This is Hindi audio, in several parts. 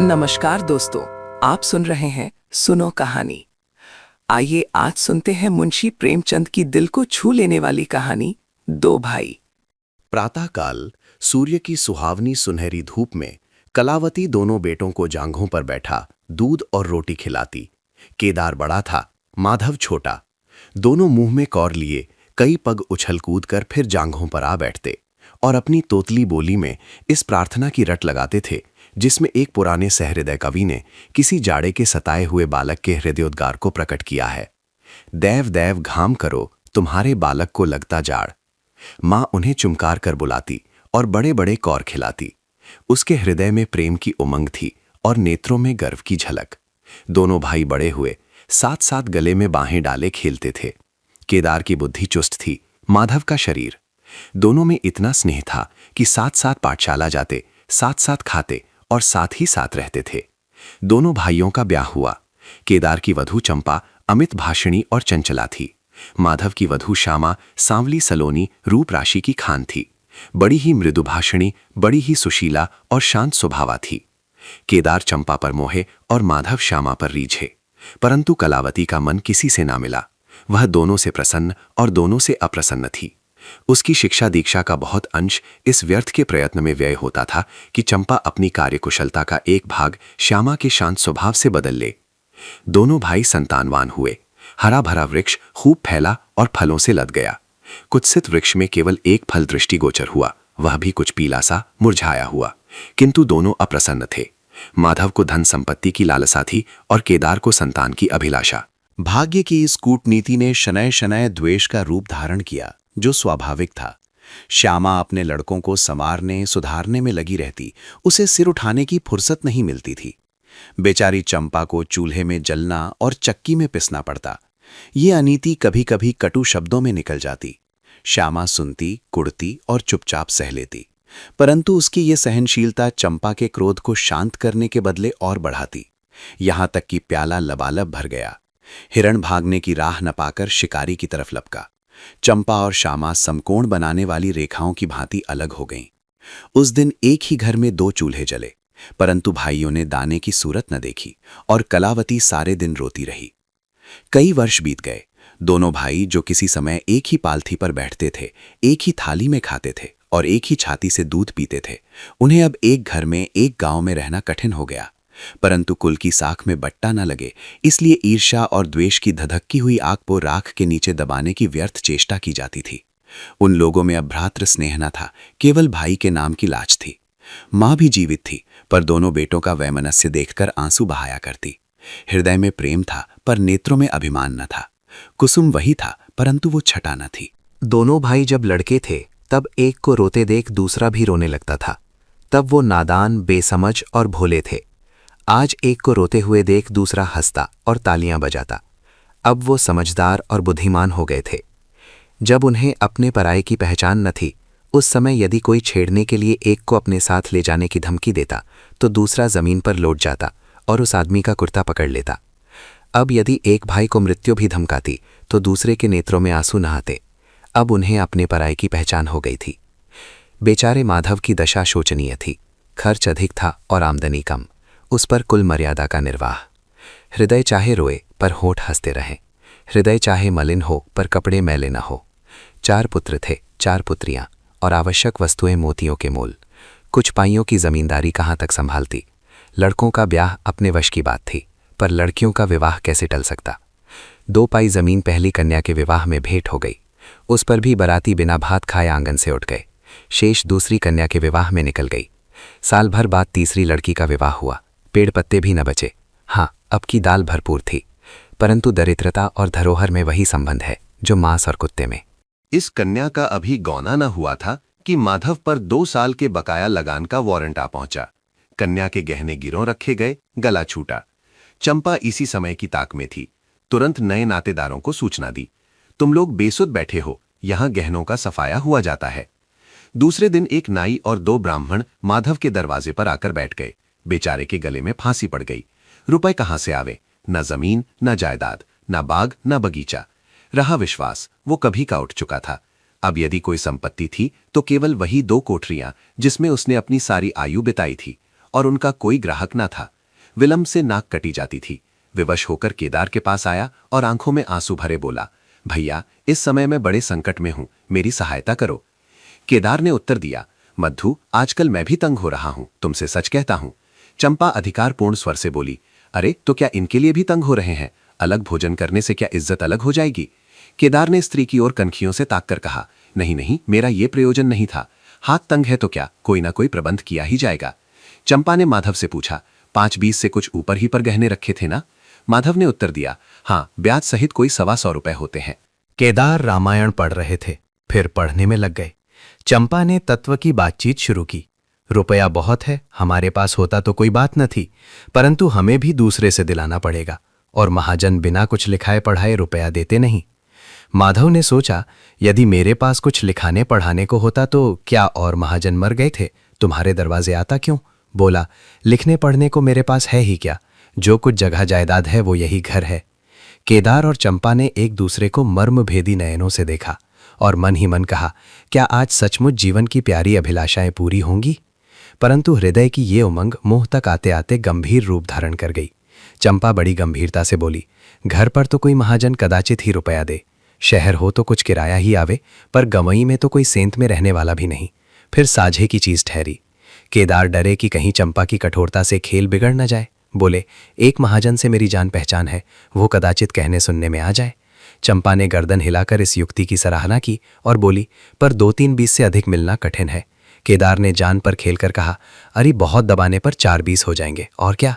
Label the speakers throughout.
Speaker 1: नमस्कार दोस्तों, आप सुन रहे हैं सुनो कहानी। आइए आज सुनते हैं मुंशी प्रेमचंद की दिल को छू लेने वाली कहानी दो भाई।
Speaker 2: प्रातःकाल सूर्य की सुहावनी सुनहरी धूप में कलावती दोनों बेटों को जांघों पर बैठा दूध और रोटी खिलाती। केदार बड़ा था, माधव छोटा। दोनों मुंह में कौर लिए कई पग उछल कूद कर फिर जांघों पर आ बैठते और अपनी तोतली बोली में इस प्रार्थना की रट लगाते थे जिसमें एक पुराने सहृदय कवि ने किसी जाड़े के सताए हुए बालक के हृदयोद्गार को प्रकट किया है। दैव दैव घाम करो तुम्हारे बालक को लगता जाड़। माँ उन्हें चुमकार कर बुलाती और बड़े बड़े कौर खिलाती। उसके हृदय में प्रेम की उमंग थी और नेत्रों में गर्व की झलक। दोनों भाई बड़े हुए, साथ साथ गले में बाहें डाले खेलते थे। केदार की बुद्धि चुस्त थी, माधव का शरीर। दोनों में इतना स्नेह था कि साथ साथ पाठशाला जाते, साथ साथ खाते और साथ ही साथ रहते थे। दोनों भाइयों का ब्याह हुआ। केदार की वधू चंपा अमित भाषिणी और चंचला थी। माधव की वधू श्यामा सांवली सलोनी रूप राशि की खान थी। बड़ी ही मृदुभाषिणी, बड़ी ही सुशीला और शांत स्वभावा थी। केदार चंपा पर मोहे और माधव श्यामा पर रीझे, परंतु कलावती का मन किसी से ना मिला। वह दोनों से प्रसन्न और दोनों से अप्रसन्न थी। उसकी शिक्षा दीक्षा का बहुत अंश इस व्यर्थ के प्रयत्न में व्यय होता था कि चंपा अपनी कार्यकुशलता का एक भाग श्यामा के शांत स्वभाव से बदल ले। दोनों भाई संतानवान हुए। हरा भरा वृक्ष खूब फैला और फलों से लद गया। कुत्सित वृक्ष में केवल एक फल दृष्टिगोचर हुआ, वह भी कुछ पीला सा मुरझाया हुआ। किंतु दोनों अप्रसन्न थे। माधव को धन संपत्ति की लालसा थी और केदार को संतान की अभिलाषा। भाग्य की इस कूटनीति ने शनय शनय द्वेष का रूप धारण किया, जो स्वाभाविक था। श्यामा अपने लड़कों को संवारने सुधारने में लगी रहती, उसे सिर उठाने की फुर्सत नहीं मिलती थी। बेचारी चंपा को चूल्हे में जलना और चक्की में पिसना पड़ता। ये अनीति कभी कभी कटु शब्दों में निकल जाती। श्यामा सुनती, कुड़ती और चुपचाप सह लेती, परंतु उसकी ये सहनशीलता चंपा के क्रोध को शांत करने के बदले और बढ़ाती। यहां तक कि प्याला लबालब भर गया। हिरण भागने की राह न पाकर शिकारी की तरफ लपका। चंपा और श्यामा समकोण बनाने वाली रेखाओं की भांति अलग हो गईं। उस दिन एक ही घर में दो चूल्हे जले, परंतु भाइयों ने दाने की सूरत न देखी और कलावती सारे दिन रोती रही। कई वर्ष बीत गए। दोनों भाई जो किसी समय एक ही पालथी पर बैठते थे, एक ही थाली में खाते थे और एक ही छाती से दूध पीते थे, उन्हें अब एक घर में एक गांव में रहना कठिन हो गया। परंतु कुल की साख में बट्टा न लगे, इसलिए ईर्ष्या और द्वेष की धधकती हुई आग को राख के नीचे दबाने की व्यर्थ चेष्टा की जाती थी। उन लोगों में अब भ्रातृ स्नेह न था, केवल भाई के नाम की लाज थी। माँ भी जीवित थी, पर दोनों बेटों का वैमनस्य देखकर आंसू बहाया करती। हृदय में प्रेम था, पर नेत्रों में अभिमान न था। कुसुम वही था, परंतु वो छटा न थी।
Speaker 3: दोनों भाई जब लड़के थे, तब एक को रोते देख दूसरा भी रोने लगता था। तब वो नादान, बेसमझ और भोले थे। आज एक को रोते हुए देख दूसरा हंसता और तालियां बजाता। अब वो समझदार और बुद्धिमान हो गए थे। जब उन्हें अपने पराये की पहचान न थी, उस समय यदि कोई छेड़ने के लिए एक को अपने साथ ले जाने की धमकी देता, तो दूसरा जमीन पर लौट जाता और उस आदमी का कुर्ता पकड़ लेता। अब यदि एक भाई को मृत्यु भी धमकाती, तो दूसरे के नेत्रों में आंसू न आते। अब उन्हें अपने पराये की पहचान हो गई थी। बेचारे माधव की दशा शोचनीय थी। खर्च अधिक था और आमदनी कम, उस पर कुल मर्यादा का निर्वाह। हृदय चाहे रोए पर होठ हंसते रहें, हृदय चाहे मलिन हो पर कपड़े मैले न हो। 4 पुत्र थे, 4 पुत्रियां और आवश्यक वस्तुएं मोतियों के मोल। कुछ पाइयों की जमींदारी कहाँ तक संभालती। लड़कों का ब्याह अपने वश की बात थी, पर लड़कियों का विवाह कैसे टल सकता। 2 पाई जमीन पहली कन्या के विवाह में भेंट हो गई, उस पर भी बराती बिना भात खाए आंगन से उठ गए। शेष दूसरी कन्या के विवाह में निकल गई। साल भर बाद तीसरी लड़की का विवाह हुआ। पेड़ पत्ते भी न बचे। हाँ, अब की दाल भरपूर थी, परंतु दरिद्रता और धरोहर में वही संबंध है जो मांस और कुत्ते में।
Speaker 2: इस कन्या का अभी गौना न हुआ था कि माधव पर 2 साल के बकाया लगान का वारंट आ पहुंचा। कन्या के गहने गिरों रखे गए, गला छूटा। चंपा इसी समय की ताक में थी। तुरंत नए नातेदारों को सूचना दी, तुम लोग बेसुध बैठे हो, यहां गहनों का सफाया हुआ जाता है। दूसरे दिन एक नाई और 2 ब्राह्मण माधव के दरवाजे पर आकर बैठ गए। बेचारे के गले में फांसी पड़ गई। रुपए कहां से आवे? न जमीन, न जायदाद, न बाग, न बगीचा। रहा विश्वास, वो कभी का उठ चुका था। अब यदि कोई संपत्ति थी तो केवल वही 2 कोठरियां जिसमें उसने अपनी सारी आयु बिताई थी,
Speaker 3: और उनका कोई ग्राहक ना था। विलंब से नाक कटी जाती थी। विवश होकर केदार के पास आया और आंखों में आंसू भरे बोला, भैया, इस समय मैं बड़े संकट में हूं, मेरी सहायता करो। केदार ने उत्तर दिया, मद्धु, आजकल मैं भी तंग हो रहा हूं, तुमसे सच कहता हूं। चंपा अधिकारपूर्ण स्वर से बोली, अरे तो क्या इनके लिए भी तंग हो रहे हैं? अलग भोजन करने से क्या इज्जत अलग हो जाएगी? केदार ने स्त्री की ओर कनखियों से ताककर कहा, नहीं नहीं, मेरा ये प्रयोजन नहीं था। हाथ तंग है तो क्या, कोई ना कोई प्रबंध किया ही जाएगा। चंपा ने माधव से पूछा, 5-20 से कुछ ऊपर ही पर गहने रखे थे ना? माधव ने उत्तर दिया, हाँ, ब्याज सहित कोई 125 रुपए होते हैं।
Speaker 2: केदार रामायण पढ़ रहे थे, फिर पढ़ने में लग गए। चंपा ने तत्व की बातचीत शुरू की। रुपया बहुत है, हमारे पास होता तो कोई बात न थी, परंतु हमें भी दूसरे से दिलाना पड़ेगा, और महाजन बिना कुछ लिखाए पढ़ाए रुपया देते नहीं। माधव ने सोचा, यदि मेरे पास कुछ लिखाने पढ़ाने को होता तो क्या और महाजन मर गए थे, तुम्हारे दरवाजे आता क्यों? बोला, लिखने पढ़ने को मेरे पास है ही क्या, जो कुछ जगह जायदाद है वो यही घर है। केदार और चंपा ने एक दूसरे को मर्मभेदी नयनों से देखा और मन ही मन कहा, क्या आज सचमुच जीवन की प्यारी अभिलाषाएं पूरी होंगी? परंतु हृदय की ये उमंग मुंह तक आते आते गंभीर रूप धारण कर गई। चंपा बड़ी गंभीरता से बोली, घर पर तो कोई महाजन कदाचित ही रुपया दे, शहर हो तो कुछ किराया ही आवे, पर गंवई में तो कोई सेंत में रहने वाला भी नहीं, फिर साझे की चीज ठहरी। केदार डरे कि कहीं चंपा की कठोरता से खेल बिगड़ न जाए। बोले, एक महाजन से मेरी जान पहचान है, वो कदाचित कहने सुनने में आ जाए। चंपा ने गर्दन हिलाकर इस युक्ति की सराहना की और बोली, पर 2-3-20 से अधिक मिलना कठिन है। केदार ने जान पर खेलकर कहा, अरे बहुत दबाने पर 4-20 हो जाएंगे, और क्या?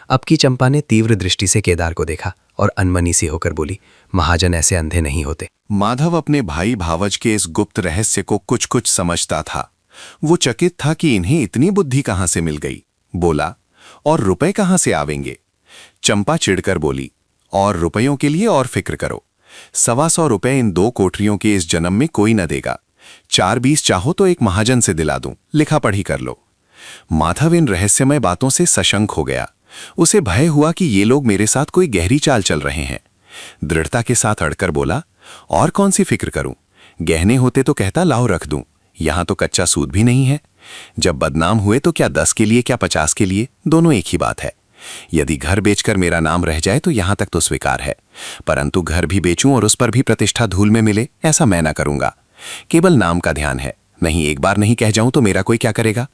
Speaker 2: अब की चंपा ने तीव्र दृष्टि से केदार को देखा और अनमनी सी होकर बोली, महाजन ऐसे अंधे नहीं होते।
Speaker 4: माधव अपने भाई भावज के इस गुप्त रहस्य को कुछ कुछ समझता था। वो चकित था कि इन्हें इतनी बुद्धि कहां से मिल गई। बोला, और रुपए कहां से आवेंगे? चंपा चिढ़कर बोली, और रुपयों के लिए और फिक्र करो। 125 रुपए इन 2 कोठरियों के इस जन्म में कोई न देगा। 4-20 चाहो तो एक महाजन से दिला दूं, लिखा पढ़ी कर लो। माधव इन रहस्यमय बातों से सशंक हो गया। उसे भय हुआ कि ये लोग मेरे साथ कोई गहरी चाल चल रहे हैं। दृढ़ता के साथ अड़कर बोला, और कौन सी फिक्र करूं? गहने होते तो कहता लाओ रख दूं, यहां तो कच्चा सूद भी नहीं है। जब बदनाम हुए तो क्या 10 के लिए क्या 50 के लिए, दोनों एक ही बात है। यदि घर बेचकर मेरा नाम रह जाए तो यहां तक तो स्वीकार है, परंतु घर भी बेचूं और उस पर भी प्रतिष्ठा धूल में मिले, ऐसा मैं ना करूंगा। केवल नाम का ध्यान है, नहीं एक बार नहीं कह जाऊं तो मेरा कोई क्या करेगा?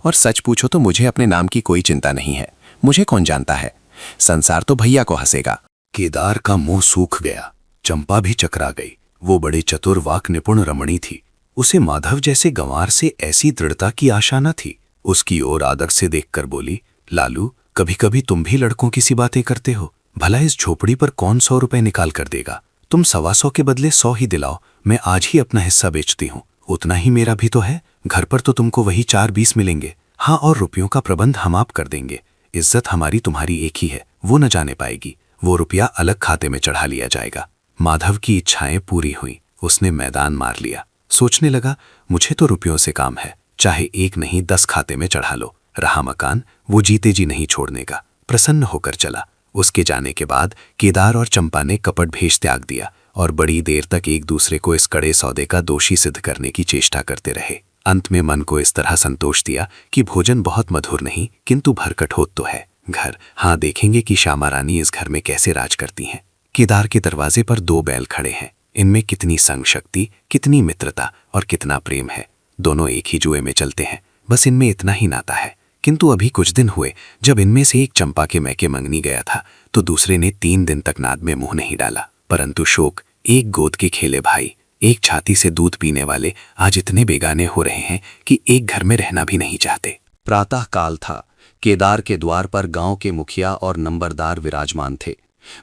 Speaker 4: और सच पूछो तो मुझे अपने नाम की कोई चिंता नहीं है। मुझे कौन जानता है, संसार तो भैया को हंसेगा।
Speaker 2: केदार का मुंह सूख गया। चंपा भी चकरा गई। वो बड़े चतुर वाक निपुण रमणी थी। उसे माधव जैसे गंवार से ऐसी दृढ़ता की आशा न थी। उसकी ओर आदर से देखकर बोली, लालू, कभी कभी तुम भी लड़कों की सी बातें करते हो। भला इस झोपड़ी पर कौन 100 रुपए निकाल कर देगा? तुम 125 के बदले 100 ही दिलाओ, मैं आज ही अपना हिस्सा बेचती हूँ। उतना ही मेरा भी तो है। घर पर तो तुमको वही 4-20 मिलेंगे। हाँ, और रुपयों का प्रबंध हम आप कर देंगे। इज्जत हमारी तुम्हारी एक ही है, वो न जाने पाएगी। वो रुपया अलग खाते में चढ़ा लिया जाएगा। माधव की इच्छाएं पूरी हुई। उसने मैदान मार लिया। सोचने लगा, मुझे तो रुपयों से काम है, चाहे 1 नहीं 10 खाते में चढ़ा लो। रहा मकान, वो जीते जी नहीं छोड़ने का। प्रसन्न होकर चला। उसके जाने के बाद केदार और चंपा ने कपट भेष त्याग दिया और बड़ी देर तक एक दूसरे को इस कड़े सौदे का दोषी सिद्ध करने की चेष्टा करते रहे। अंत में मन को इस तरह संतोष दिया कि भोजन बहुत मधुर नहीं किंतु भरकटोत तो है। घर, हाँ, देखेंगे कि श्यामा रानी इस घर में कैसे राज करती हैं। केदार के दरवाजे पर 2 बैल खड़े हैं। इनमें कितनी संग शक्ति, कितनी मित्रता और कितना प्रेम है। दोनों एक ही जुए में चलते हैं, बस इनमें इतना ही नाता है। किंतु अभी कुछ दिन हुए जब इनमें से एक चंपा के मैके मंगनी गया था तो दूसरे ने 3 दिन तक नाद में मुंह नहीं डाला। परंतु शोक, एक गोद के खेले भाई, एक छाती से दूध पीने वाले आज इतने बेगाने हो रहे हैं कि एक घर में रहना भी नहीं चाहते।
Speaker 3: प्रातः काल था। केदार के द्वार पर गांव के मुखिया और नंबरदार विराजमान थे।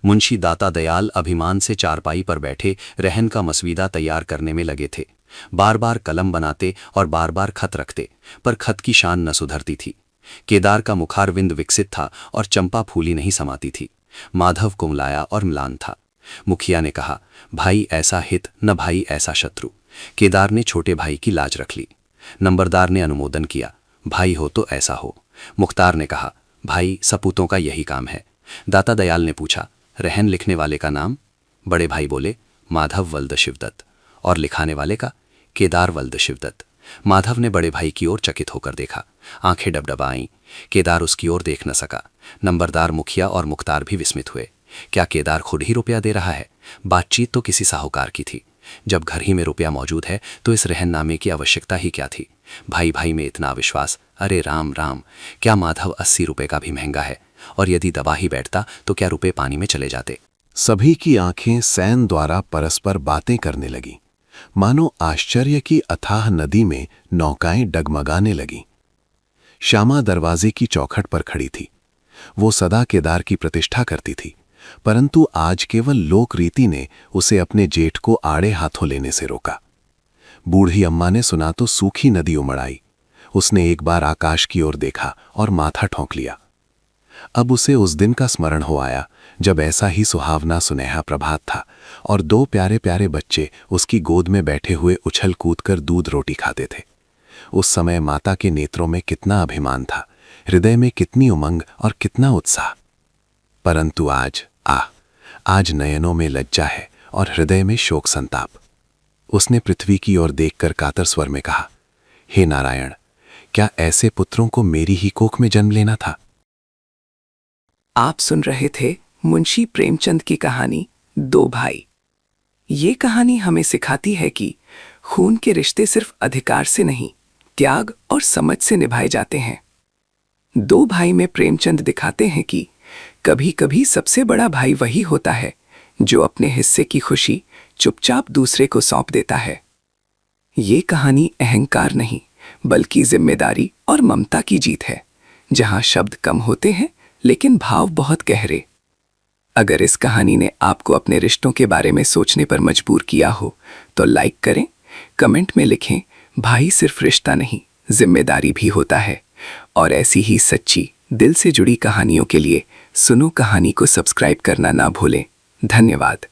Speaker 3: मुंशी दाता दयाल अभिमान से चारपाई पर बैठे रहन का मसवीदा तैयार करने में लगे थे। बार बार कलम बनाते और बार बार खत रखते, पर खत की शान न सुधरती थी। केदार का मुखारविंद विकसित था और चंपा फूली नहीं समाती थी। माधव कुमलाया और म्लान था। मुखिया ने कहा, भाई ऐसा हित न भाई ऐसा शत्रु। केदार ने छोटे भाई की लाज रख ली। नंबरदार ने अनुमोदन किया, भाई हो तो ऐसा हो। मुख्तार ने कहा, भाई सपूतों का यही काम है। दाता दयाल ने पूछा, रहन लिखने वाले का नाम? बड़े भाई बोले, माधव वल्द शिवदत्त। और लिखाने वाले का? केदार वल्द शिवदत्त।
Speaker 2: माधव ने बड़े भाई की ओर चकित होकर देखा। आंखें डबडबाईं। केदार उसकी ओर देख न सका। नंबरदार मुखिया और मुख्तार भी विस्मित हुए। क्या केदार खुद ही रुपया दे रहा है? बातचीत तो किसी साहूकार की थी। जब घर ही में रुपया मौजूद है तो इस रहननामे की आवश्यकता ही क्या थी? भाई भाई में इतना अविश्वास। अरे राम राम, क्या माधव 80 रुपए का भी महंगा है? और यदि दबा ही बैठता तो क्या रुपए पानी में चले जाते?
Speaker 5: सभी की आंखें सैन द्वारा परस्पर बातें करने लगीं, मानो आश्चर्य की अथाह नदी में नौकाएं डगमगाने लगीं। श्यामा दरवाजे की चौखट पर खड़ी थी। वो सदा केदार की प्रतिष्ठा करती थी, परंतु आज केवल लोक रीति ने उसे अपने जेठ को आड़े हाथों लेने से रोका। बूढ़ी अम्मा ने सुना तो सूखी नदी उमड़ आई। उसने एक बार आकाश की ओर देखा और माथा ठोंक लिया। अब उसे उस दिन का स्मरण हो आया जब ऐसा ही सुहावना सुनहरा प्रभात था और 2 प्यारे प्यारे बच्चे उसकी गोद में बैठे हुए उछल कूद कर दूध रोटी खाते थे। उस समय माता के नेत्रों में कितना अभिमान था, हृदय में कितनी उमंग और कितना उत्साह। परंतु आज नयनों में लज्जा है और हृदय में शोक संताप। उसने पृथ्वी की ओर देखकर कातर स्वर में कहा, हे नारायण, क्या ऐसे पुत्रों को मेरी ही कोख में जन्म लेना था?
Speaker 1: आप सुन रहे थे मुंशी प्रेमचंद की कहानी 2 भाई। ये कहानी हमें सिखाती है कि खून के रिश्ते सिर्फ अधिकार से नहीं, त्याग और समझ से निभाए जाते हैं। 2 भाई में प्रेमचंद दिखाते हैं कि कभी कभी सबसे बड़ा भाई वही होता है जो अपने हिस्से की खुशी चुपचाप दूसरे को सौंप देता है। ये कहानी अहंकार नहीं बल्कि जिम्मेदारी और ममता की जीत है, जहां शब्द कम होते हैं लेकिन भाव बहुत गहरे। अगर इस कहानी ने आपको अपने रिश्तों के बारे में सोचने पर मजबूर किया हो तो लाइक करें, कमेंट में लिखें, भाई सिर्फ रिश्ता नहीं जिम्मेदारी भी होता है। और ऐसी ही सच्ची दिल से जुड़ी कहानियों के लिए सुनो कहानी को सब्सक्राइब करना ना भूलें। धन्यवाद।